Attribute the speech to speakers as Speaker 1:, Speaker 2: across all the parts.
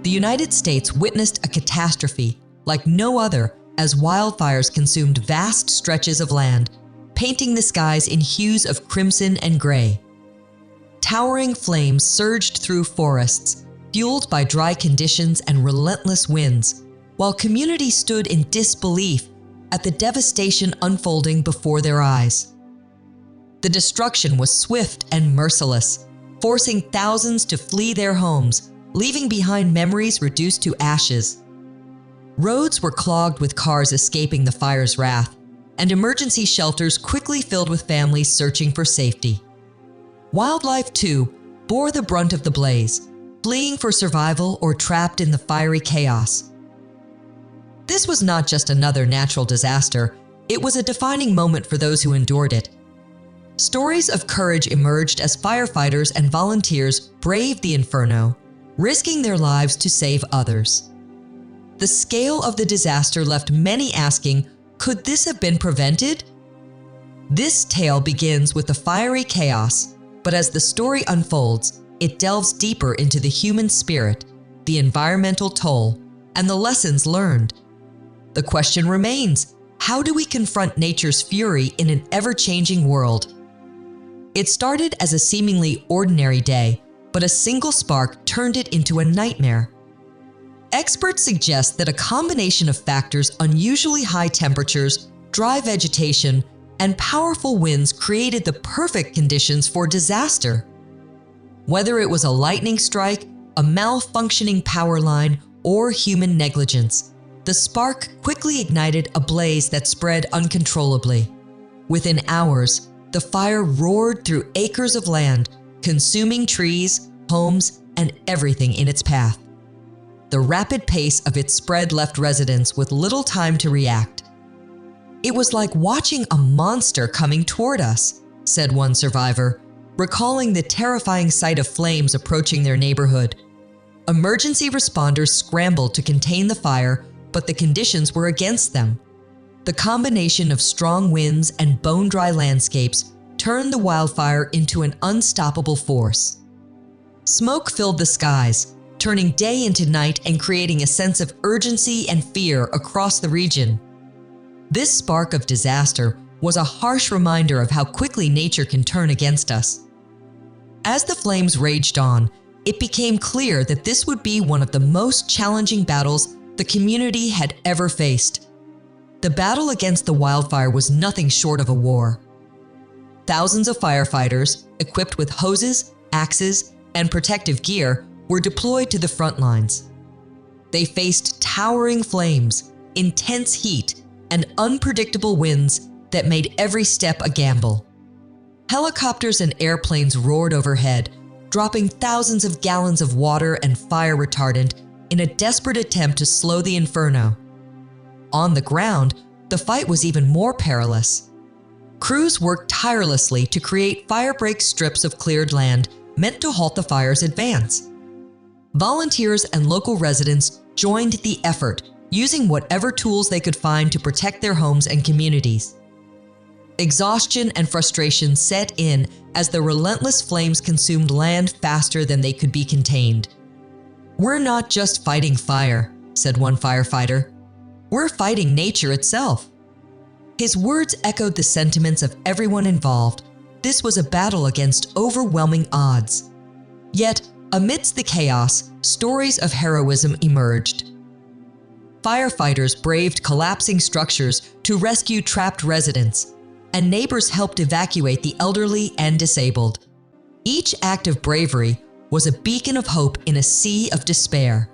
Speaker 1: the United States witnessed a catastrophe like no other as wildfires consumed vast stretches of land, painting the skies in hues of crimson and gray. Towering flames surged through forests, fueled by dry conditions and relentless winds, while communities stood in disbelief at the devastation unfolding before their eyes. The destruction was swift and merciless, forcing thousands to flee their homes, leaving behind memories reduced to ashes. Roads were clogged with cars escaping the fire's wrath, and emergency shelters quickly filled with families searching for safety. Wildlife, too, bore the brunt of the blaze, fleeing for survival or trapped in the fiery chaos. This was not just another natural disaster, it was a defining moment for those who endured it. Stories of courage emerged as firefighters and volunteers braved the inferno, risking their lives to save others. The scale of the disaster left many asking, could this have been prevented? This tale begins with the fiery chaos, but as the story unfolds, it delves deeper into the human spirit, the environmental toll, and the lessons learned. The question remains, how do we confront nature's fury in an ever-changing world? It started as a seemingly ordinary day, but a single spark turned it into a nightmare. Experts suggest that a combination of factors, unusually high temperatures, dry vegetation, and powerful winds created the perfect conditions for disaster. Whether it was a lightning strike, a malfunctioning power line, or human negligence, the spark quickly ignited a blaze that spread uncontrollably. Within hours, the fire roared through acres of land, consuming trees, homes, and everything in its path. The rapid pace of its spread left residents with little time to react. "It was like watching a monster coming toward us," said one survivor, recalling the terrifying sight of flames approaching their neighborhood. Emergency responders scrambled to contain the fire, but the conditions were against them. The combination of strong winds and bone-dry landscapes turned the wildfire into an unstoppable force. Smoke filled the skies, turning day into night and creating a sense of urgency and fear across the region. This spark of disaster was a harsh reminder of how quickly nature can turn against us. As the flames raged on, it became clear that this would be one of the most challenging battles the community had ever faced. The battle against the wildfire was nothing short of a war. Thousands of firefighters, equipped with hoses, axes, and protective gear, were deployed to the front lines. They faced towering flames, intense heat, and unpredictable winds that made every step a gamble. Helicopters and airplanes roared overhead, dropping thousands of gallons of water and fire retardant in a desperate attempt to slow the inferno. On the ground, the fight was even more perilous. Crews worked tirelessly to create firebreak strips of cleared land meant to halt the fire's advance. Volunteers and local residents joined the effort, using whatever tools they could find to protect their homes and communities. Exhaustion and frustration set in as the relentless flames consumed land faster than they could be contained. "We're not just fighting fire," said one firefighter. "We're fighting nature itself." His words echoed the sentiments of everyone involved. This was a battle against overwhelming odds. Yet, amidst the chaos, stories of heroism emerged. Firefighters braved collapsing structures to rescue trapped residents, and neighbors helped evacuate the elderly and disabled. Each act of bravery was a beacon of hope in a sea of despair.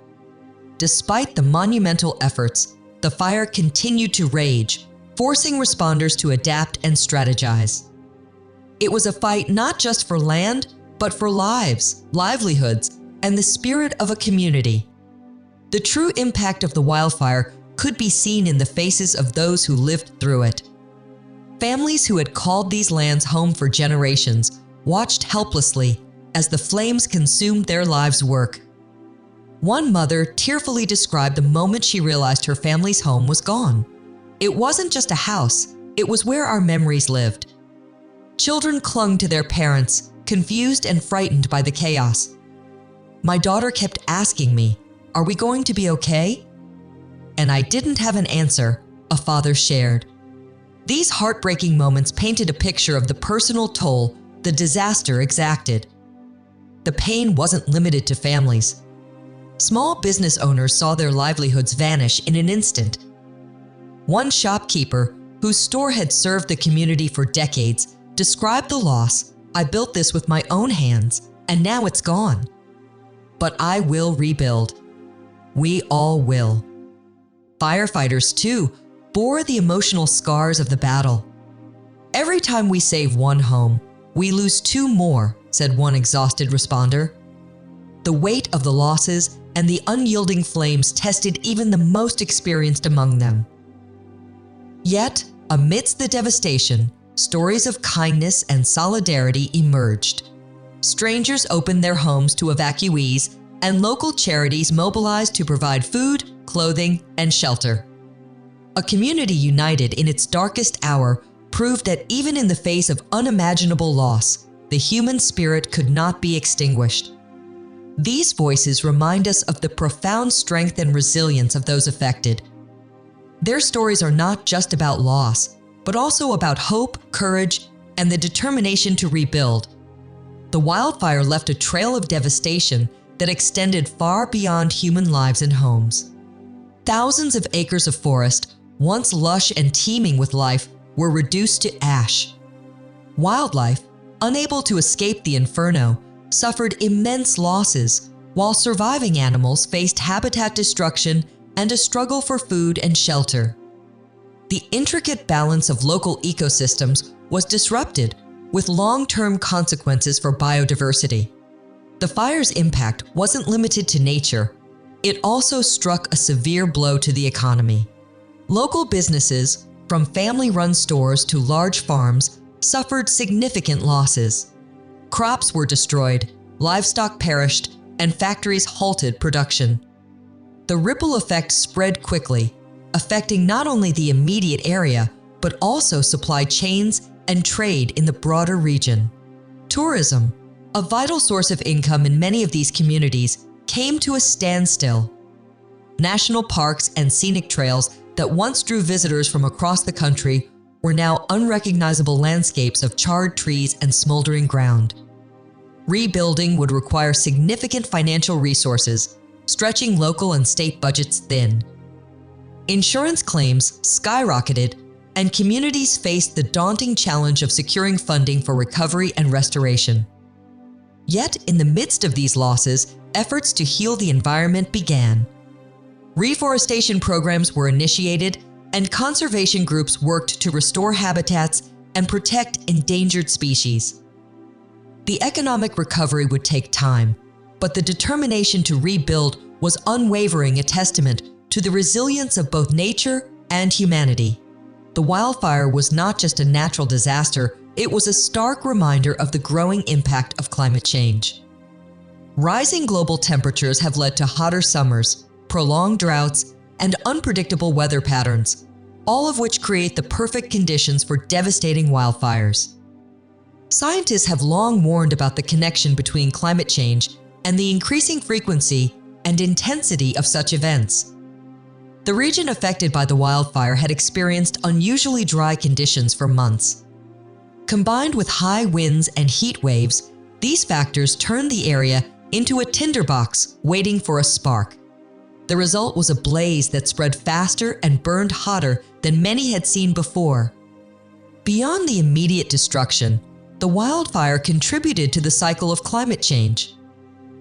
Speaker 1: Despite the monumental efforts, the fire continued to rage, forcing responders to adapt and strategize. It was a fight not just for land, but for lives, livelihoods, and the spirit of a community. The true impact of the wildfire could be seen in the faces of those who lived through it. Families who had called these lands home for generations watched helplessly as the flames consumed their lives' work. One mother tearfully described the moment she realized her family's home was gone. "It wasn't just a house, it was where our memories lived." Children clung to their parents, confused and frightened by the chaos. "My daughter kept asking me, Are we going to be okay?" And I didn't have an answer, a father shared. These heartbreaking moments painted a picture of the personal toll the disaster exacted. The pain wasn't limited to families. Small business owners saw their livelihoods vanish in an instant. One shopkeeper, whose store had served the community for decades, described the loss. "I built this with my own hands, and now it's gone. But I will rebuild. We all will." Firefighters, too, bore the emotional scars of the battle. "Every time we save one home, we lose 2 more, said one exhausted responder. The weight of the losses and the unyielding flames tested even the most experienced among them. Yet, amidst the devastation, stories of kindness and solidarity emerged. Strangers opened their homes to evacuees, and local charities mobilized to provide food, clothing, and shelter. A community united in its darkest hour proved that even in the face of unimaginable loss, the human spirit could not be extinguished. These voices remind us of the profound strength and resilience of those affected. Their stories are not just about loss, but also about hope, courage, and the determination to rebuild. The wildfire left a trail of devastation that extended far beyond human lives and homes. Thousands of acres of forest, once lush and teeming with life, were reduced to ash. Wildlife, unable to escape the inferno, suffered immense losses, while surviving animals faced habitat destruction and a struggle for food and shelter. The intricate balance of local ecosystems was disrupted, with long-term consequences for biodiversity. The fire's impact wasn't limited to nature. It also struck a severe blow to the economy. Local businesses, from family-run stores to large farms, suffered significant losses. Crops were destroyed, livestock perished, and factories halted production. The ripple effect spread quickly, affecting not only the immediate area, but also supply chains and trade in the broader region. Tourism, a vital source of income in many of these communities, came to a standstill. National parks and scenic trails that once drew visitors from across the country were now unrecognizable landscapes of charred trees and smoldering ground. Rebuilding would require significant financial resources, stretching local and state budgets thin. Insurance claims skyrocketed, and communities faced the daunting challenge of securing funding for recovery and restoration. Yet, in the midst of these losses, efforts to heal the environment began. Reforestation programs were initiated, and conservation groups worked to restore habitats and protect endangered species. The economic recovery would take time, but the determination to rebuild was unwavering, a testament to the resilience of both nature and humanity. The wildfire was not just a natural disaster, it was a stark reminder of the growing impact of climate change. Rising global temperatures have led to hotter summers, prolonged droughts, and unpredictable weather patterns, all of which create the perfect conditions for devastating wildfires. Scientists have long warned about the connection between climate change and the increasing frequency and intensity of such events. The region affected by the wildfire had experienced unusually dry conditions for months. Combined with high winds and heat waves, these factors turned the area into a tinderbox waiting for a spark. The result was a blaze that spread faster and burned hotter than many had seen before. Beyond the immediate destruction, the wildfire contributed to the cycle of climate change.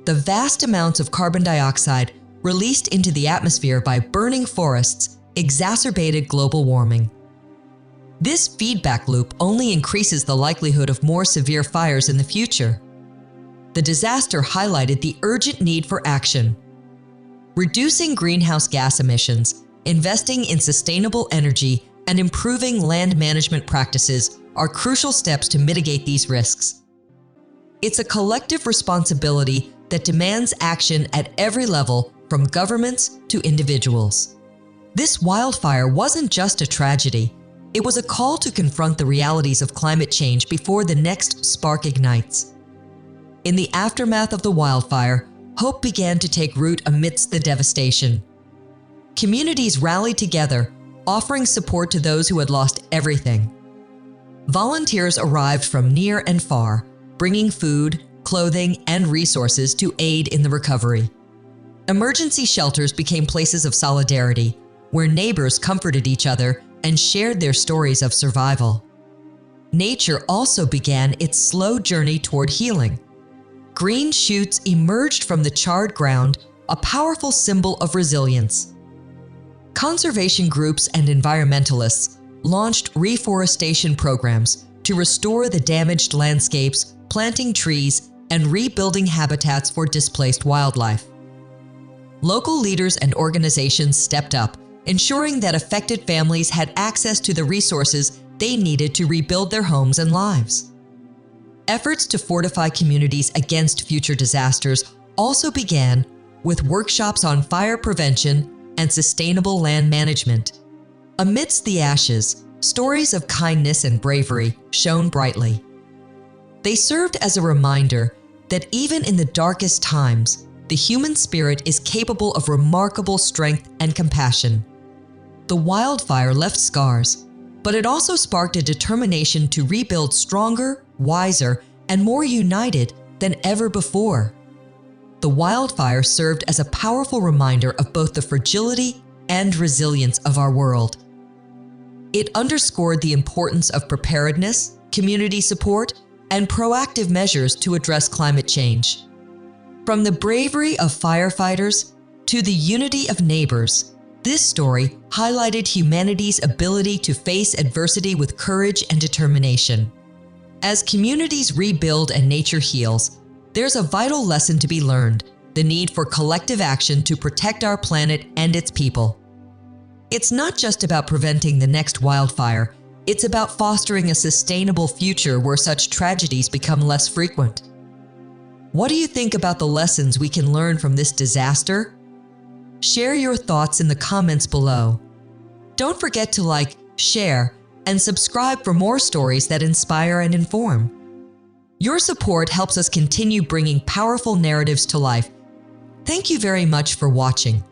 Speaker 1: The vast amounts of carbon dioxide released into the atmosphere by burning forests exacerbated global warming. This feedback loop only increases the likelihood of more severe fires in the future. The disaster highlighted the urgent need for action. Reducing greenhouse gas emissions, investing in sustainable energy, and improving land management practices are crucial steps to mitigate these risks. It's a collective responsibility that demands action at every level, from governments to individuals. This wildfire wasn't just a tragedy, it was a call to confront the realities of climate change before the next spark ignites. In the aftermath of the wildfire, hope began to take root amidst the devastation. Communities rallied together, offering support to those who had lost everything. Volunteers arrived from near and far, bringing food, clothing, and resources to aid in the recovery. Emergency shelters became places of solidarity, where neighbors comforted each other and shared their stories of survival. Nature also began its slow journey toward healing. Green shoots emerged from the charred ground, a powerful symbol of resilience. Conservation groups and environmentalists launched reforestation programs to restore the damaged landscapes, planting trees, and rebuilding habitats for displaced wildlife. Local leaders and organizations stepped up, ensuring that affected families had access to the resources they needed to rebuild their homes and lives. Efforts to fortify communities against future disasters also began with workshops on fire prevention and sustainable land management. Amidst the ashes, stories of kindness and bravery shone brightly. They served as a reminder that even in the darkest times, the human spirit is capable of remarkable strength and compassion. The wildfire left scars, but it also sparked a determination to rebuild stronger, wiser, and more united than ever before. The wildfire served as a powerful reminder of both the fragility and resilience of our world. It underscored the importance of preparedness, community support, and proactive measures to address climate change. From the bravery of firefighters to the unity of neighbors, this story highlighted humanity's ability to face adversity with courage and determination. As communities rebuild and nature heals, there's a vital lesson to be learned: the need for collective action to protect our planet and its people. It's not just about preventing the next wildfire, it's about fostering a sustainable future where such tragedies become less frequent. What do you think about the lessons we can learn from this disaster? Share your thoughts in the comments below. Don't forget to like, share, and subscribe for more stories that inspire and inform. Your support helps us continue bringing powerful narratives to life. Thank you very much for watching.